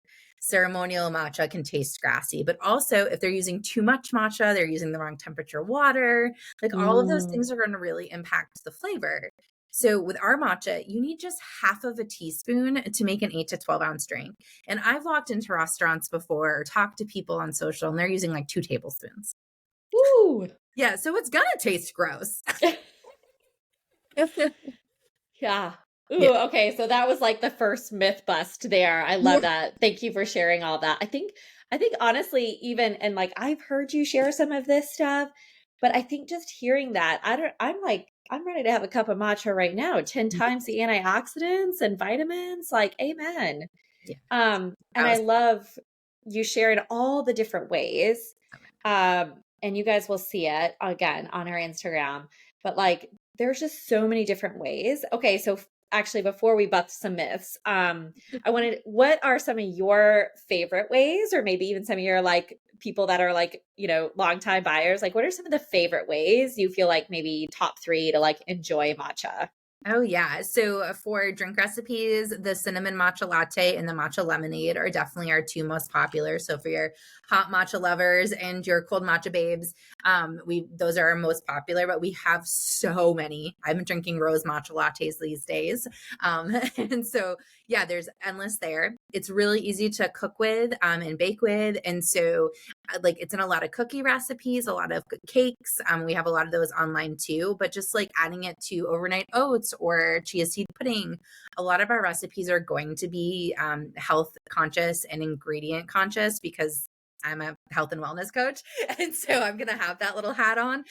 Ceremonial matcha can taste grassy, but also if they're using too much matcha, they're using the wrong temperature water, like all of those Mm. things are going to really impact the flavor. So with our matcha, you need just half of a teaspoon to make an 8 to 12 ounce drink. And I've walked into restaurants before or talked to people on social and they're using like 2 tablespoons. Woo! Yeah, so it's gonna taste gross. Yeah. Yeah. Ooh, okay. So that was like the first myth bust there. I love that. Thank you for sharing all that. I think honestly, even and like I've heard you share some of this stuff, but I think just hearing that, I'm ready to have a cup of matcha right now. 10 times the antioxidants and vitamins. Like, amen. Yeah. And That I was love you sharing all the different ways. And you guys will see it again on our Instagram. But like there's just so many different ways. Okay, so actually before we bust some myths, what are some of your favorite ways, or maybe even some of your like people that are like, longtime buyers? Like what are some of the favorite ways you feel like maybe top three to like enjoy matcha? Oh, yeah. So for drink recipes, the cinnamon matcha latte and the matcha lemonade are definitely our two most popular. So for your hot matcha lovers and your cold matcha babes, those are our most popular, but we have so many. I'm drinking rose matcha lattes these days. And so, yeah, there's endless there. It's really easy to cook with and bake with. And so like it's in a lot of cookie recipes, a lot of cakes. We have a lot of those online too, but just like adding it to overnight oats or chia seed pudding, a lot of our recipes are going to be health conscious and ingredient conscious because I'm a health and wellness coach. And so I'm going to have that little hat on.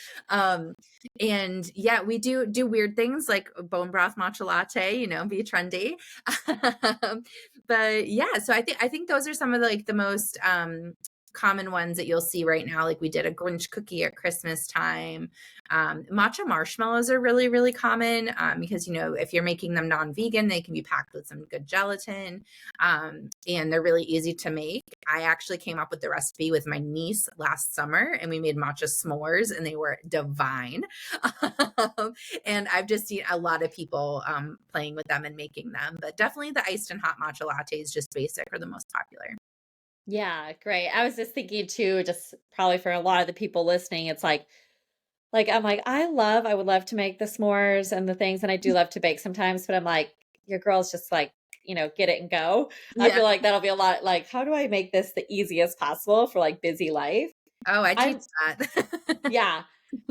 And yeah, we do weird things like bone broth matcha latte, be trendy. But yeah, so I think those are some of the most common ones that you'll see right now. Like we did a Grinch cookie at Christmas time. Matcha marshmallows are really, really common because, if you're making them non-vegan, they can be packed with some good gelatin and they're really easy to make. I actually came up with the recipe with my niece last summer and we made matcha s'mores and they were divine. And I've just seen a lot of people playing with them and making them, but definitely the iced and hot matcha lattes, just basic, are the most popular. Yeah, great. I was just thinking too, just probably for a lot of the people listening, it's like I'm like, I would love to make the s'mores and the things, and I do love to bake sometimes, but I'm like, your girl's just like, get it and go. I Yeah. feel like that'll be a lot like, how do I make this the easiest possible for like busy life? Oh, I teach I'm that. yeah.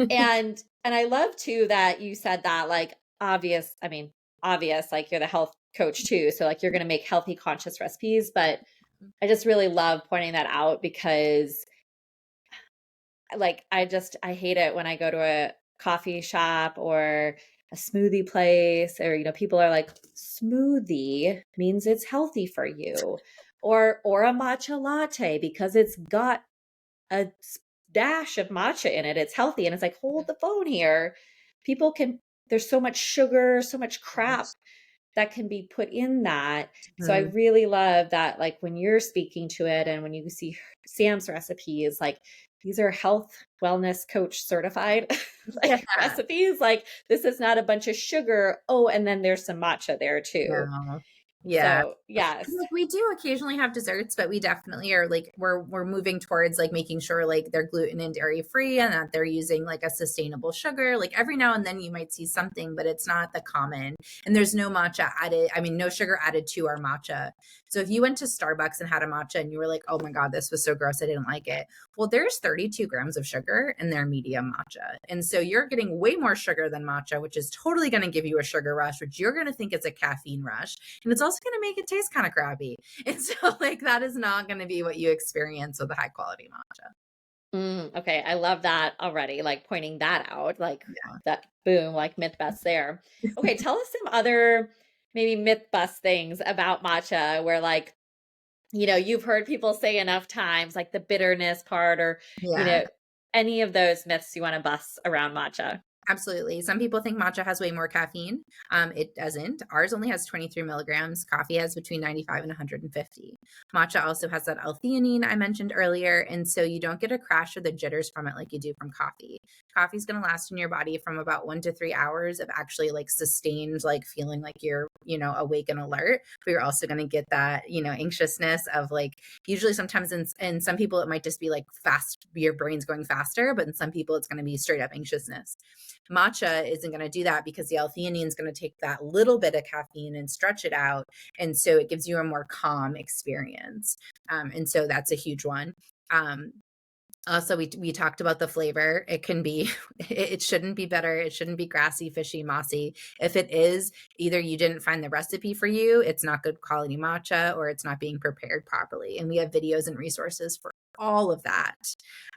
And I love too that you said that like obvious, like you're the health coach too. So like you're gonna make healthy conscious recipes, but I just really love pointing that out because like I hate it when I go to a coffee shop or a smoothie place or people are like smoothie means it's healthy for you. or a matcha latte because it's got a dash of matcha in it. It's healthy. And it's like, hold the phone here. People can, there's so much sugar, so much crap Right. that can be put in that. So I Mhm. really love that, like when you're speaking to it and when you see Sam's recipes, like these are health wellness coach certified Yeah. like recipes. Like this is not a bunch of sugar. Oh, and then there's some matcha there too. No. Yeah. So yes. Like we do occasionally have desserts, but we definitely are like we're moving towards like making sure like they're gluten and dairy free and that they're using like a sustainable sugar. Like every now and then you might see something, but it's not the common. And there's no matcha added. I mean, no sugar added to our matcha. So if you went to Starbucks and had a matcha and you were like, "Oh my God, this was so gross, I didn't like it." Well, there's 32 grams of sugar in their medium matcha. And so you're getting way more sugar than matcha, which is totally going to give you a sugar rush, which you're going to think it's a caffeine rush. And it's also going to make it taste kind of crappy. And so, like, that is not going to be what you experience with a high quality matcha. Okay, I love that already, like pointing that out, like Yeah. that boom, like myth bust there. Okay, tell us some other maybe myth bust things about matcha where like, you've heard people say enough times, like the bitterness part or, you Yeah. know, any of those myths you want to bust around matcha. Absolutely. Some people think matcha has way more caffeine. It doesn't. Ours only has 23 milligrams. Coffee has between 95 and 150. Matcha also has that L-theanine I mentioned earlier. And so you don't get a crash or the jitters from it like you do from coffee. Coffee is going to last in your body from about 1 to 3 hours of actually like sustained, like feeling like you're, awake and alert. But you're also going to get that, anxiousness of like, usually sometimes in some people, it might just be like fast, your brain's going faster. But in some people, it's going to be straight up anxiousness. Matcha isn't going to do that because the L-theanine is going to take that little bit of caffeine and stretch it out. And so it gives you a more calm experience. And so that's a huge one. Um, Also, we talked about the flavor. It can be, it shouldn't be bitter. It shouldn't be grassy, fishy, mossy. If it is, either you didn't find the recipe for you, it's not good quality matcha, or it's not being prepared properly. And we have videos and resources for all of that.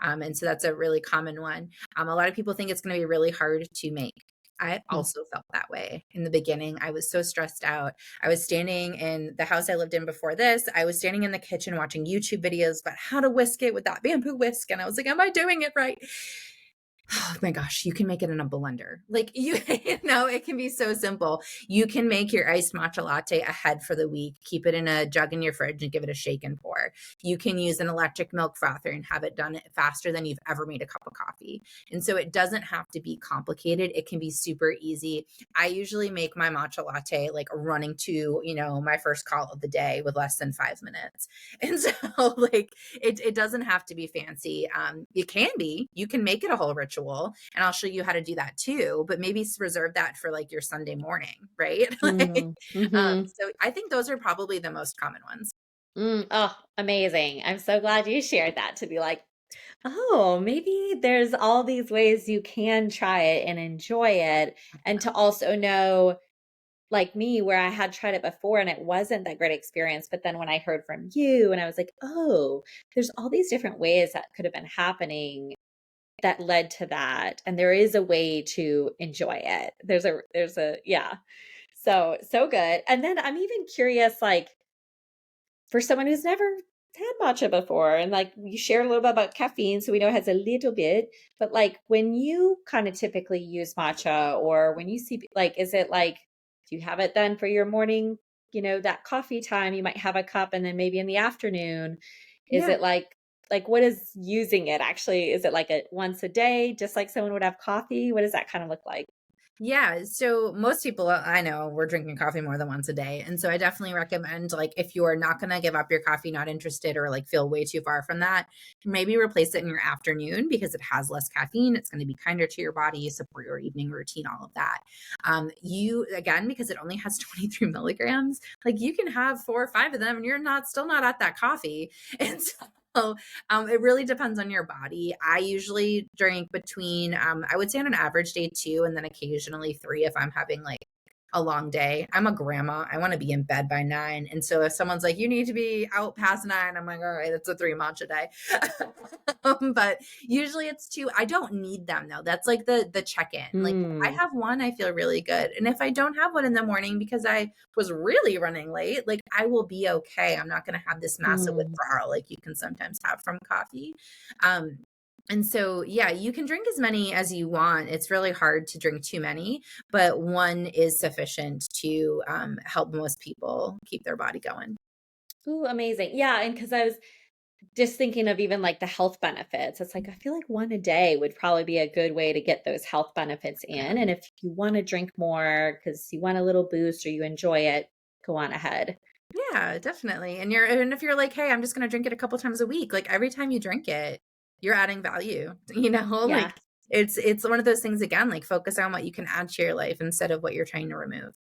And so that's a really common one. A lot of people think it's going to be really hard to make. I also felt that way in the beginning. I was so stressed out. I was standing in the house I lived in before this. I was standing in the kitchen watching YouTube videos about how to whisk it with that bamboo whisk. And I was like, am I doing it right? Oh my gosh, you can make it in a blender. Like it can be so simple. You can make your iced matcha latte ahead for the week, keep it in a jug in your fridge and give it a shake and pour. You can use an electric milk frother and have it done faster than you've ever made a cup of coffee. And so it doesn't have to be complicated. It can be super easy. I usually make my matcha latte like running to, my first call of the day with less than 5 minutes. And so like it doesn't have to be fancy. It can be, you can make it a whole ritual and I'll show you how to do that too, but maybe reserve that for like your Sunday morning, right? Like, Mm-hmm. so I think those are probably the most common ones. Oh, amazing. I'm so glad you shared that to be like, oh, maybe there's all these ways you can try it and enjoy it. And to also know, like me, where I had tried it before and it wasn't that great experience. But then when I heard from you and I was like, oh, there's all these different ways that could have been happening that led to that. And there is a way to enjoy it. Yeah. So good. And then I'm even curious, like, for someone who's never had matcha before and like you share a little bit about caffeine so we know it has a little bit, but like when you kind of typically use matcha or when you see like is it like do you have it then for your morning, that coffee time you might have a cup and then maybe in the afternoon is Yeah. it like what is using it actually, is it like a once a day just like someone would have coffee, what does that kind of look like? Yeah, so most people I know we're drinking coffee more than once a day. And so I definitely recommend like if you are not going to give up your coffee, not interested or like feel way too far from that, maybe replace it in your afternoon because it has less caffeine, it's going to be kinder to your body, support your evening routine, all of that. You again because it only has 23 milligrams, like you can have 4 or 5 of them and you're not still not at that coffee. And so it really depends on your body. I usually drink between, I would say on an average day 2 and then occasionally 3 if I'm having like a long day. I'm a grandma. I want to be in bed by 9. And so if someone's like, you need to be out past 9, I'm like, all right, it's a 3 matcha day. But usually it's 2. I don't need them though. That's like the check-in. Like if I Mm, have one, I feel really good. And if I don't have one in the morning because I was really running late, like I will be okay. I'm not going to have this massive mm. withdrawal like you can sometimes have from coffee. Um, and so, yeah, you can drink as many as you want. It's really hard to drink too many, but one is sufficient to help most people keep their body going. Ooh, amazing. Yeah, and because I was just thinking of even like the health benefits. It's like I feel like one a day would probably be a good way to get those health benefits in. And if you want to drink more because you want a little boost or you enjoy it, go on ahead. Yeah, definitely. And if you're like, hey, I'm just gonna drink it a couple times a week, like every time you drink it, you're adding value, Yeah. like it's one of those things again, like focus on what you can add to your life instead of what you're trying to remove.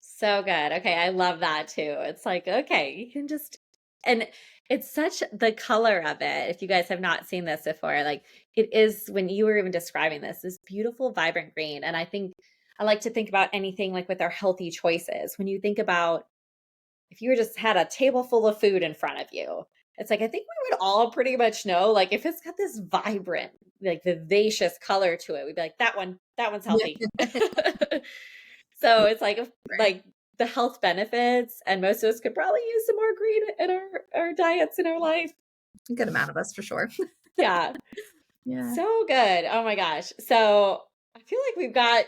So good. Okay, I love that too. It's like, okay, you can just and it's such the color of it. If you guys have not seen this before, like it is when you were even describing this beautiful vibrant green. And I think I like to think about anything like with our healthy choices. When you think about if you just had a table full of food in front of you, it's like I think we would all pretty much know like if it's got this vibrant, like vivacious color to it, we'd be like that one's healthy. Yeah. So Yeah, it's right. like the health benefits, and most of us could probably use some more green in our diets in our life. A good amount of us for sure. Yeah, Yeah. so good. Oh my gosh. So I feel like we've got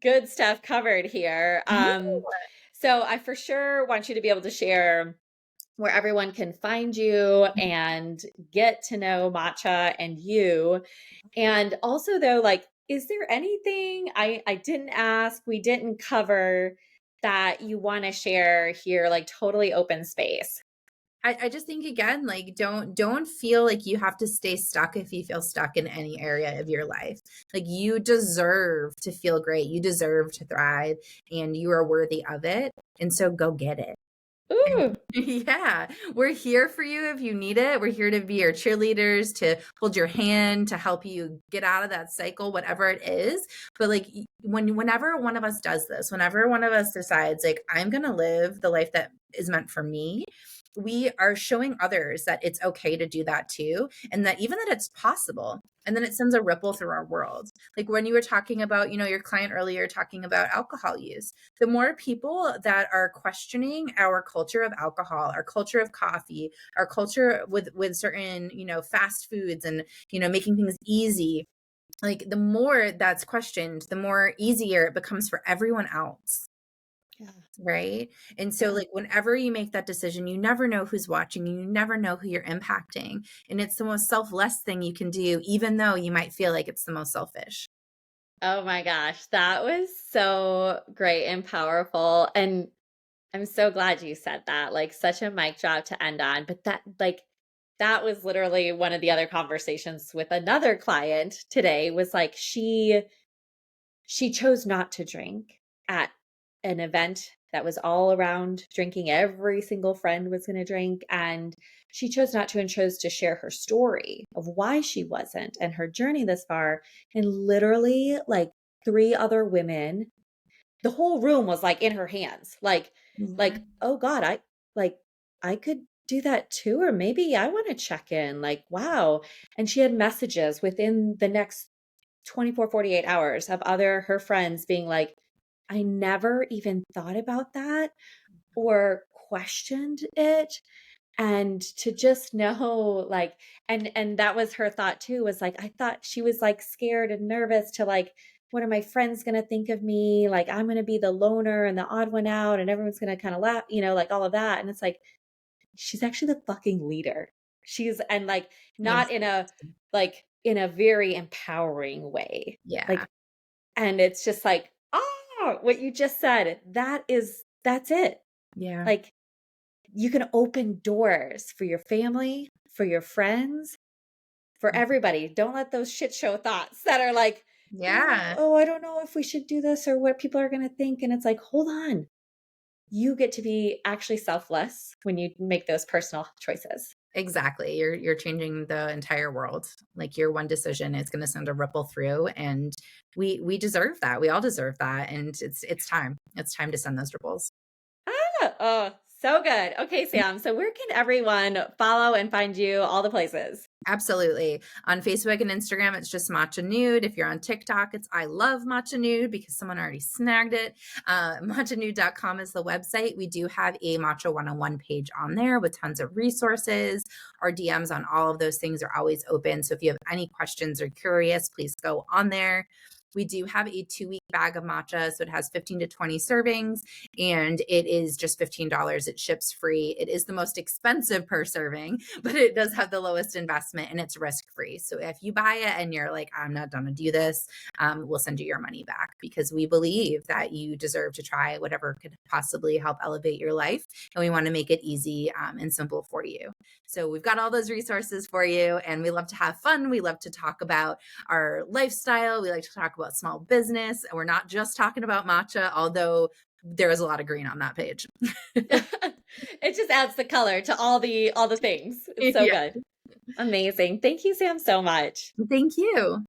good stuff covered here. Yeah. So I for sure want you to be able to share where everyone can find you and get to know matcha and you. And also though, like, is there anything I didn't ask, we didn't cover that you want to share here, like totally open space? I just think again, like don't feel like you have to stay stuck if you feel stuck in any area of your life. Like you deserve to feel great. You deserve to thrive and you are worthy of it. And so go get it. Ooh, Yeah, we're here for you if you need it. We're here to be your cheerleaders, to hold your hand, to help you get out of that cycle, whatever it is. But like whenever one of us does this, whenever one of us decides like I'm going to live the life that is meant for me, we are showing others that it's okay to do that too, and that even that it's possible. And then it sends a ripple through our world. Like when you were talking about, your client earlier talking about alcohol use, the more people that are questioning our culture of alcohol, our culture of coffee, our culture with certain, fast foods and, making things easy, like the more that's questioned, the more easier it becomes for everyone else. yeah, Right. And so, yeah. like, whenever you make that decision, you never know who's watching, you never know who you're impacting. And it's the most selfless thing you can do, even though you might feel like it's the most selfish. Oh my gosh, that was so great and powerful. And I'm so glad you said that. Like such a mic drop to end on. But that was literally one of the other conversations with another client today was like she chose not to drink at an event that was all around drinking. Every single friend was going to drink. And she chose not to and chose to share her story of why she wasn't and her journey this far. And literally, like three other women, the whole room was like in her hands. Yeah. Oh God, like, I could do that too. Or maybe I want to check in. Like, wow. And she had messages within the next 24, 48 hours of her friends being like, I never even thought about that or questioned it. And to just know like and that was her thought too, was like I thought she was like scared and nervous to like what are my friends going to think of me, like I'm going to be the loner and the odd one out and everyone's going to kind of laugh, like all of that. And it's like she's actually the fucking leader. She's and like not in a Exactly. like in a very empowering way. Yeah. Like and it's just like, what you just said, that's it. Yeah. Like you can open doors for your family, for your friends, for everybody. Don't let those shit show thoughts that are like, Yeah. I don't know if we should do this or what people are going to think. And it's like, hold on. You get to be actually selfless when you make those personal choices. Exactly. You're changing the entire world. Like your one decision is going to send a ripple through, and we deserve that. We all deserve that, and it's time. It's time to send those ripples. Ah, oh, so good. Okay, Sam. So where can everyone follow and find you all the places? Absolutely. On Facebook and Instagram, it's just Matcha Nude. If you're on TikTok, it's I love Matcha Nude because someone already snagged it. Matchanude.com is the website. We do have a Matcha 101 page on there with tons of resources. Our DMs on all of those things are always open. So if you have any questions or curious, please go on there. We do have a 2-week bag of matcha. So it has 15 to 20 servings and it is just $15. It ships free. It is the most expensive per serving, but it does have the lowest investment and it's risk free. So if you buy it and you're like, I'm not going to do this, we'll send you your money back because we believe that you deserve to try whatever could possibly help elevate your life. And we want to make it easy and simple for you. So we've got all those resources for you and we love to have fun. We love to talk about our lifestyle. We like to talk about small business. And we're not just talking about matcha, although there is a lot of green on that page. It just adds the color to all the things. It's so Yeah. good. Amazing. Thank you, Sam, so much. Thank you.